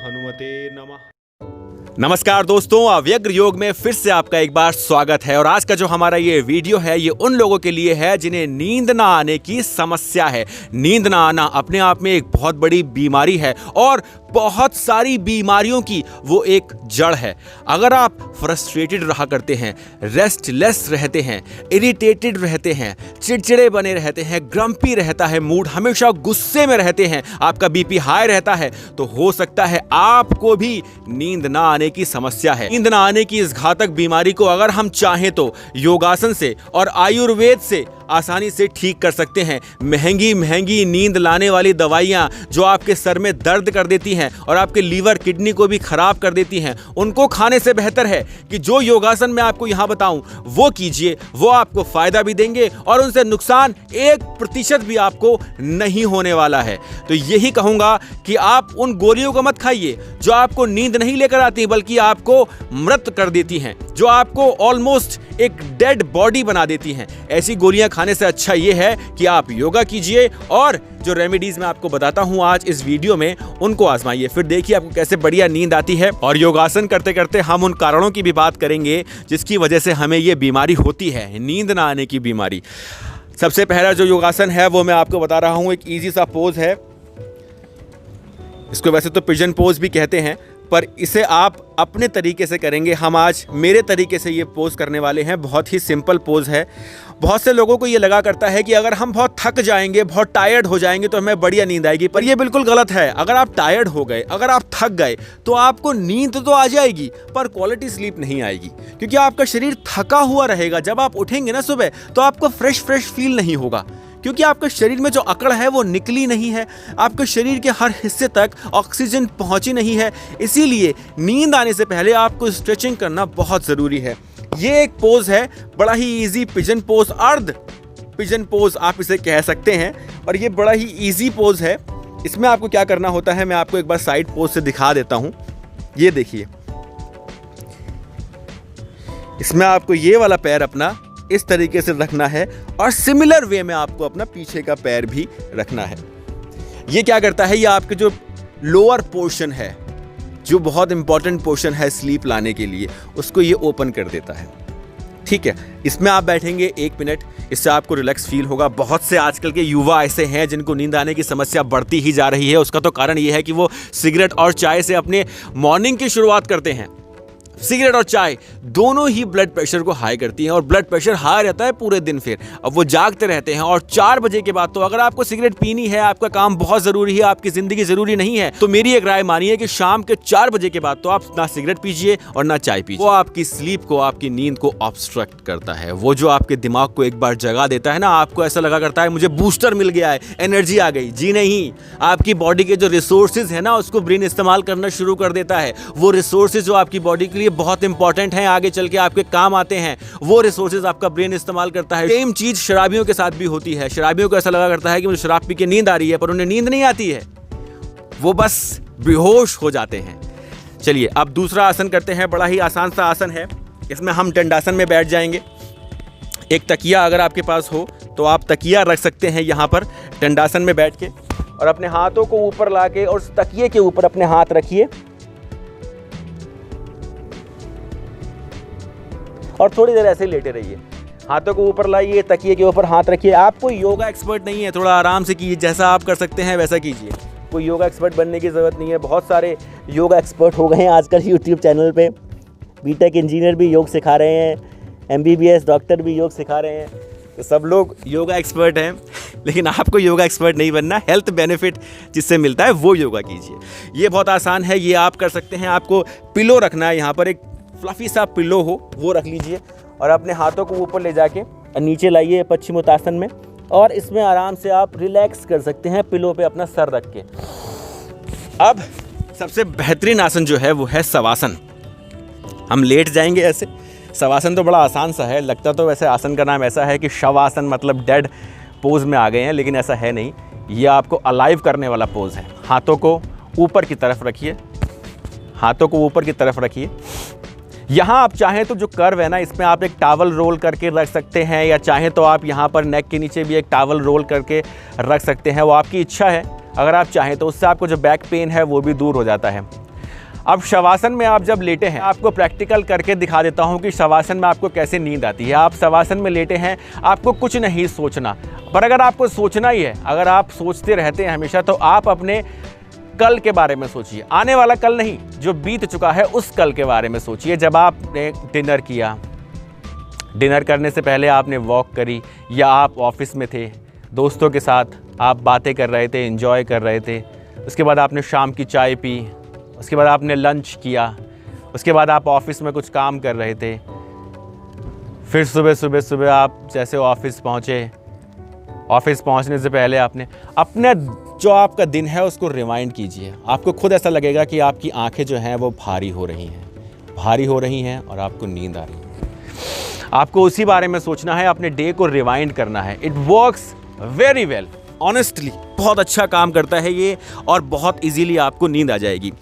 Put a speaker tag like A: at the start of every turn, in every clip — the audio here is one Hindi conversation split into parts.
A: हनुमते नमः। नमस्कार दोस्तों, अव्यग्र योग में फिर से आपका एक बार स्वागत है। और आज का जो हमारा ये वीडियो है ये उन लोगों के लिए है जिन्हें नींद ना आने की समस्या है। नींद ना आना अपने आप में एक बहुत बड़ी बीमारी है और बहुत सारी बीमारियों की वो एक जड़ है। अगर आप फ्रस्ट्रेटेड रहा करते हैं, रेस्टलेस रहते हैं, इरिटेटेड रहते हैं, चिड़चिड़े बने रहते हैं, ग्रम्पी रहता है मूड, हमेशा गुस्से में रहते हैं, आपका बीपी हाई रहता है, तो हो सकता है आपको भी नींद ना आने की समस्या है। नींद ना आने की इस घातक बीमारी को अगर हम चाहें तो योगासन से और आयुर्वेद से आसानी से ठीक कर सकते हैं। महंगी महंगी नींद लाने वाली दवाइयां जो आपके सर में दर्द कर देती हैं और आपके लीवर किडनी को भी खराब कर देती हैं, उनको खाने से बेहतर है कि जो योगासन मैं आपको यहां बताऊं वो कीजिए। वो आपको फायदा भी देंगे और उनसे नुकसान 1% भी आपको नहीं होने वाला है। तो यही कहूंगा कि आप उन गोलियों को मत खाइए जो आपको नींद नहीं लेकर आती बल्कि आपको मृत कर देती हैं, जो आपको ऑलमोस्ट एक डेड बॉडी बना देती हैं। ऐसी गोलियां खाने से अच्छा यह है कि आप योगा कीजिए और जो रेमेडीज मैं आपको बताता हूं आज इस वीडियो में उनको आजमाइए, फिर देखिए आपको कैसे बढ़िया नींद आती है। और योगासन करते करते हम उन कारणों की भी बात करेंगे जिसकी वजह से हमें यह बीमारी होती है, नींद ना आने की बीमारी। सबसे पहला जो योगासन है वो मैं आपको बता रहा हूं, एक इजी सा पोज है। इसको वैसे तो पिजन पोज भी कहते हैं, पर इसे आप अपने तरीके से करेंगे। हम आज मेरे तरीके से ये पोज करने वाले हैं। बहुत ही सिंपल पोज है। बहुत से लोगों को ये लगा करता है कि अगर हम बहुत थक जाएंगे, बहुत टायर्ड हो जाएंगे तो हमें बढ़िया नींद आएगी, पर ये बिल्कुल गलत है। अगर आप टायर्ड हो गए, अगर आप थक गए तो आपको नींद तो आ जाएगी पर क्वालिटी स्लीप नहीं आएगी, क्योंकि आपका शरीर थका हुआ रहेगा। जब आप उठेंगे ना सुबह तो आपको फ्रेश फील नहीं होगा, क्योंकि आपके शरीर में जो अकड़ है वो निकली नहीं है, आपके शरीर के हर हिस्से तक ऑक्सीजन पहुंची नहीं है। इसीलिए नींद आने से पहले आपको स्ट्रेचिंग करना बहुत ज़रूरी है। ये एक पोज है, बड़ा ही इजी पिजन पोज, अर्ध पिजन पोज आप इसे कह सकते हैं, और ये बड़ा ही इजी पोज है। इसमें आपको क्या करना होता है मैं आपको एक बार साइड पोज से दिखा देता हूँ। ये देखिए, इसमें आपको ये वाला पैर अपना इस तरीके से रखना है और सिमिलर वे में आपको अपना पीछे का पैर भी रखना है। ये क्या करता है, ये आपके जो लोअर पोर्शन है, जो बहुत इंपॉर्टेंट पोर्शन है स्लीप लाने के लिए, उसको ये ओपन कर देता है। ठीक है, इसमें आप बैठेंगे 1 मिनट, इससे आपको रिलैक्स फील होगा। बहुत से आजकल के युवा ऐसे हैं जिनको नींद आने की समस्या बढ़ती ही जा रही है। उसका तो कारण ये है कि वो सिगरेट और चाय से अपने मॉर्निंग की शुरुआत करते हैं। सिगरेट और चाय दोनों ही ब्लड प्रेशर को हाई करती हैं और ब्लड प्रेशर हाई रहता है पूरे दिन। फिर अब वो जागते रहते हैं और 4 बजे के बाद तो अगर आपको सिगरेट पीनी है, आपका काम बहुत ज़रूरी है, आपकी ज़िंदगी ज़रूरी नहीं है, तो मेरी एक राय मानिए कि शाम के 4 बजे के बाद तो आप ना सिगरेट पीजिए और ना चाय पीजिए। वो आपकी स्लीप को, आपकी नींद को ऑब्स्ट्रक्ट करता है। वो जो आपके दिमाग को एक बार जगा देता है ना, आपको ऐसा लगा करता है मुझे बूस्टर मिल गया है, एनर्जी आ गई। जी नहीं, आपकी बॉडी के जो रिसोर्सेज है ना उसको ब्रेन इस्तेमाल करना शुरू कर देता है। वो रिसोर्सेज जो आपकी बॉडी के लिए बहुत इंपॉर्टेंट हैं, आगे चल के आपके काम आते हैं, वो रिसोर्सेज आपका ब्रेन इस्तेमाल करता है। सेम चीज शराबियों के साथ भी होती है। शराबियों को ऐसा लगा करता है कि मुझे शराब पी के नींद आ रही है, पर उन्हें नींद नहीं आती है, वो बस बेहोश हो जाते हैं। चलिए अब दूसरा आसन करते हैं। बड़ा ही आसान सा आसन है। इसमें हम दंडासन में बैठ जाएंगे। एक तकिया अगर आपके पास हो तो आप तकिया रख सकते हैं यहाँ पर दंडासन में बैठ के, और अपने हाथों को ऊपर ला के और उस तकिए के ऊपर अपने हाथ रखिए और थोड़ी देर ऐसे ही लेटे रहिए। हाथों को ऊपर लाइए, तकिए के ऊपर हाथ रखिए। आप कोई योगा एक्सपर्ट नहीं है, थोड़ा आराम से कीजिए, जैसा आप कर सकते हैं वैसा कीजिए। कोई योगा एक्सपर्ट बनने की ज़रूरत नहीं है। बहुत सारे योगा एक्सपर्ट हो गए हैं आजकल यूट्यूब चैनल पे। बीटेक इंजीनियर भी योग सिखा रहे हैं, MBBS डॉक्टर भी योग सिखा रहे हैं, तो सब लोग योगा एक्सपर्ट हैं। लेकिन आपको योगा एक्सपर्ट नहीं बनना, हेल्थ बेनिफिट जिससे मिलता है वो योगा कीजिए। ये बहुत आसान है, ये आप कर सकते हैं। आपको पिलो रखना है, यहाँ पर एक फ्लफी सा पिलो हो वो रख लीजिए और अपने हाथों को ऊपर ले जाके नीचे लाइए पश्चिमोत्तासन में, और इसमें आराम से आप रिलैक्स कर सकते हैं पिलो पे अपना सर रख के। अब सबसे बेहतरीन आसन जो है वो है शवासन। हम लेट जाएंगे ऐसे। शवासन तो बड़ा आसान सा है, लगता तो वैसे आसन का नाम ऐसा है कि शवासन मतलब डेड पोज में आ गए हैं, लेकिन ऐसा है नहीं। ये आपको अलाइव करने वाला पोज है। हाथों को ऊपर की तरफ रखिए, हाथों को ऊपर की तरफ रखिए। यहाँ आप चाहें तो जो कर्व है ना, इसमें आप एक टावल रोल करके रख सकते हैं, या चाहें तो आप यहाँ पर नेक के नीचे भी एक टावल रोल करके रख सकते हैं, वो आपकी इच्छा है। अगर आप चाहें तो उससे आपको जो बैक पेन है वो भी दूर हो जाता है। अब शवासन में आप जब लेटे हैं, आपको प्रैक्टिकल करके दिखा देता हूं कि शवासन में आपको कैसे नींद आती है। आप शवासन में लेटे हैं, आपको कुछ नहीं सोचना, पर अगर आपको सोचना ही है, अगर आप सोचते रहते हैं हमेशा, तो आप अपने कल के बारे में सोचिए। आने वाला कल नहीं, जो बीत चुका है उस कल के बारे में सोचिए। जब आपने डिनर किया, डिनर करने से पहले आपने वॉक करी, या आप ऑफिस में थे, दोस्तों के साथ आप बातें कर रहे थे, एंजॉय कर रहे थे, उसके बाद आपने शाम की चाय पी, उसके बाद आपने लंच किया, उसके बाद आप ऑफिस में कुछ काम कर रहे थे, फिर सुबह आप जैसे ऑफिस पहुँचे, ऑफिस पहुँचने से पहले आपने अपने जो आपका दिन है उसको रिवाइंड कीजिए। आपको खुद ऐसा लगेगा कि आपकी आंखें जो हैं वो भारी हो रही हैं और आपको नींद आ रही है। आपको उसी बारे में सोचना है, अपने डे को रिवाइंड करना है। It works very well, honestly बहुत अच्छा काम करता है ये, और बहुत इजीली आपको नींद आ जाएगी।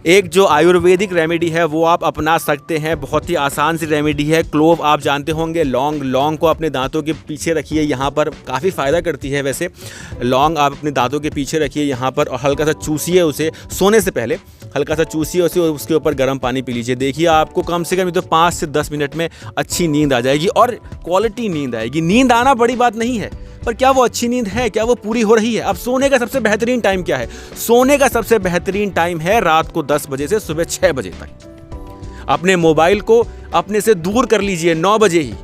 A: एक जो आयुर्वेदिक रेमेडी है वो आप अपना सकते हैं, बहुत ही आसान सी रेमेडी है। क्लोव आप जानते होंगे, लौंग को अपने दांतों के पीछे रखिए, यहाँ पर काफ़ी फ़ायदा करती है। वैसे लौंग आप अपने दांतों के पीछे रखिए यहाँ पर, और हल्का सा चूसिए उसे, सोने से पहले हल्का सा चूसिए उसे, और उसके ऊपर गर्म पानी पी लीजिए। देखिए आपको कम से कम तो 5 से 10 मिनट में अच्छी नींद आ जाएगी, और क्वालिटी नींद आएगी। नींद आना बड़ी बात नहीं है, पर क्या वो अच्छी नींद है, क्या वो पूरी हो रही है? अब सोने का सबसे बेहतरीन टाइम क्या है? सोने का सबसे बेहतरीन टाइम है रात को 10 बजे से सुबह 6 बजे तक। अपने मोबाइल को अपने से दूर कर लीजिए, 9 बजे ही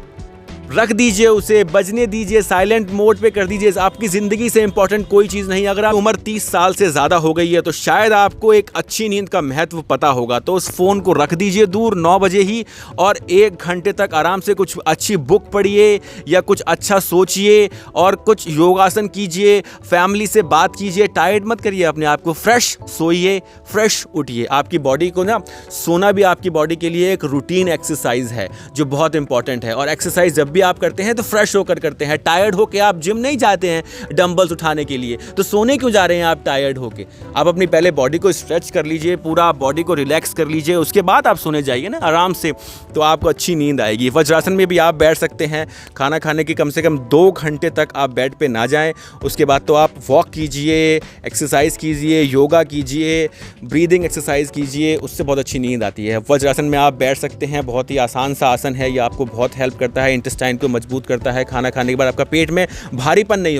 A: रख दीजिए, उसे बजने दीजिए, साइलेंट मोड पे कर दीजिए। आपकी ज़िंदगी से इंपॉर्टेंट कोई चीज़ नहीं। अगर आप उम्र 30 साल से ज़्यादा हो गई है तो शायद आपको एक अच्छी नींद का महत्व पता होगा। तो उस फ़ोन को रख दीजिए दूर 9 बजे ही, और 1 घंटे तक आराम से कुछ अच्छी बुक पढ़िए, या कुछ अच्छा सोचिए, और कुछ योगासन कीजिए, फैमिली से बात कीजिए। टायर्ड मत करिए अपने आप को, फ्रेश सोइए, फ्रेश उठिए। आपकी बॉडी को ना, सोना भी आपकी बॉडी के लिए एक रूटीन एक्सरसाइज है जो बहुत इंपॉर्टेंट है। और एक्सरसाइज जब भी आप करते हैं तो फ्रेश होकर करते हैं। टायर्ड होके आप जिम नहीं जाते हैं डंबल्स उठाने के लिए, तो सोने क्यों जा रहे हैं आप टायर्ड होके? आप अपनी पहले बॉडी को स्ट्रेच कर लीजिए, पूरा बॉडी को रिलैक्स कर लीजिए, उसके बाद आप सोने जाइए ना आराम से, तो आपको अच्छी नींद आएगी। वज्रासन में भी आप बैठ सकते हैं। खाना खाने के कम से कम 2 घंटे तक आप बेड पे ना जाएं। उसके बाद तो आप वॉक कीजिए, एक्सरसाइज कीजिए, योगा कीजिए, ब्रीदिंग एक्सरसाइज कीजिए, उससे बहुत अच्छी नींद आती है। वज्रासन में आप बैठ सकते हैं, बहुत ही आसान सा आसन है, ये आपको बहुत हेल्प करता है, इंटेस्टाइन को मजबूत करता है। खाना खाने के बाद आपका पेट में भारीपन नहीं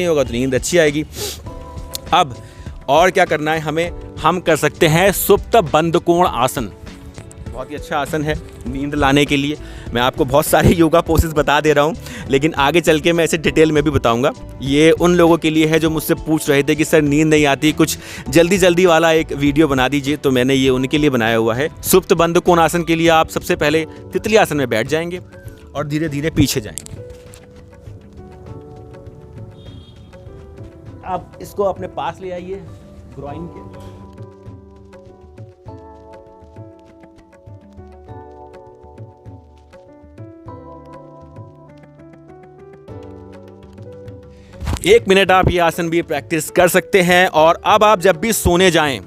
A: होगा, तो नींद अच्छी आएगी। अब और क्या करना है हमें? हम कर सकते हैं सुप्त बंद कोण आसन। बहुत ही अच्छा आसन है नींद लाने के लिए। मैं आपको बहुत सारे योगा पोसेस बता दे रहा हूँ, लेकिन आगे चल के मैं इसे डिटेल में भी बताऊंगा। ये उन लोगों के लिए है जो मुझसे पूछ रहे थे कि सर नींद नहीं आती, कुछ जल्दी वाला एक वीडियो बना दीजिए, तो मैंने ये उनके लिए बनाया हुआ है। सुप्त बंद कोण आसन के लिए आप सबसे पहले तितली आसन में बैठ जाएंगे और धीरे धीरे पीछे जाएंगे। आप इसको अपने पास ले आइए, ग्रॉइन के। एक मिनट आप ये आसन भी प्रैक्टिस कर सकते हैं। और अब आप जब भी सोने जाएं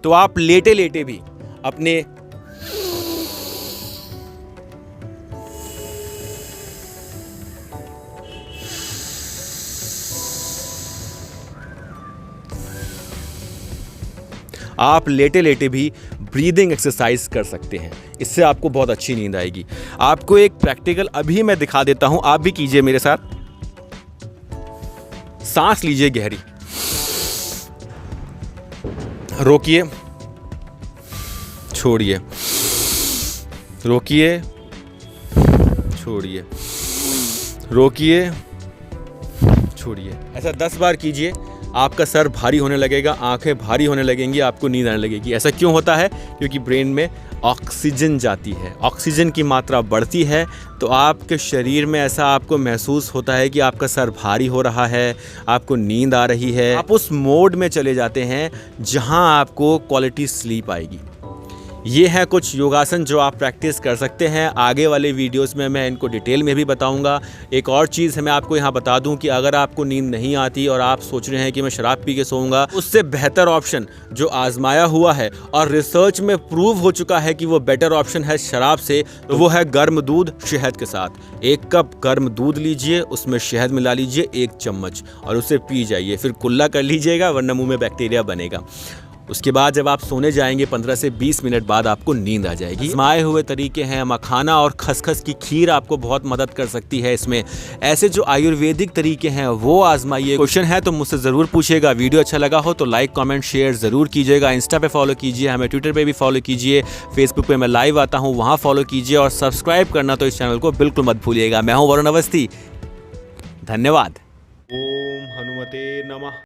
A: तो आप लेटे लेटे भी अपने भी ब्रीदिंग एक्सरसाइज कर सकते हैं। इससे आपको बहुत अच्छी नींद आएगी। आपको एक प्रैक्टिकल अभी मैं दिखा देता हूं, आप भी कीजिए मेरे साथ। सांस लीजिए गहरी, रोकिए, छोड़िए, रोकिए, छोड़िए, रोकिए, छोड़िए। ऐसा 10 बार कीजिए। आपका सर भारी होने लगेगा, आंखें भारी होने लगेंगी, आपको नींद आने लगेगी। ऐसा क्यों होता है? क्योंकि ब्रेन में ऑक्सीजन जाती है, ऑक्सीजन की मात्रा बढ़ती है, तो आपके शरीर में ऐसा आपको महसूस होता है कि आपका सर भारी हो रहा है, आपको नींद आ रही है। आप उस मोड में चले जाते हैं जहां आपको क्वालिटी स्लीप आएगी। ये है कुछ योगासन जो आप प्रैक्टिस कर सकते हैं। आगे वाले वीडियोस में मैं इनको डिटेल में भी बताऊंगा। एक और चीज़ है, मैं आपको यहाँ बता दूं कि अगर आपको नींद नहीं आती और आप सोच रहे हैं कि मैं शराब पी के सोऊंगा, उससे बेहतर ऑप्शन जो आजमाया हुआ है और रिसर्च में प्रूव हो चुका है कि वो बेटर ऑप्शन है शराब से, तो वो है गर्म दूध शहद के साथ। 1 कप गर्म दूध लीजिए, उसमें शहद मिला लीजिए 1 चम्मच, और उसे पी जाइए। फिर कुल्ला कर लीजिएगा, वरना मुँह में बैक्टीरिया बनेगा। उसके बाद जब आप सोने जाएंगे 15 से 20 मिनट बाद आपको नींद आ जाएगी। आजमाए हुए तरीके हैं, मखाना और खसखस की खीर आपको बहुत मदद कर सकती है इसमें। ऐसे जो आयुर्वेदिक तरीके हैं वो आजमाइए। क्वेश्चन है तो मुझसे ज़रूर पूछिएगा। वीडियो अच्छा लगा हो तो लाइक कमेंट शेयर ज़रूर कीजिएगा। इंस्टा पे फॉलो कीजिए, हमें ट्विटर पे भी फॉलो कीजिए, फेसबुक पे मैं लाइव आता हूँ वहाँ फॉलो कीजिए, और सब्सक्राइब करना तो इस चैनल को बिल्कुल मत भूलिएगा। मैं हूँ वरुण अवस्थी, धन्यवाद। ओम हनुमते नमः।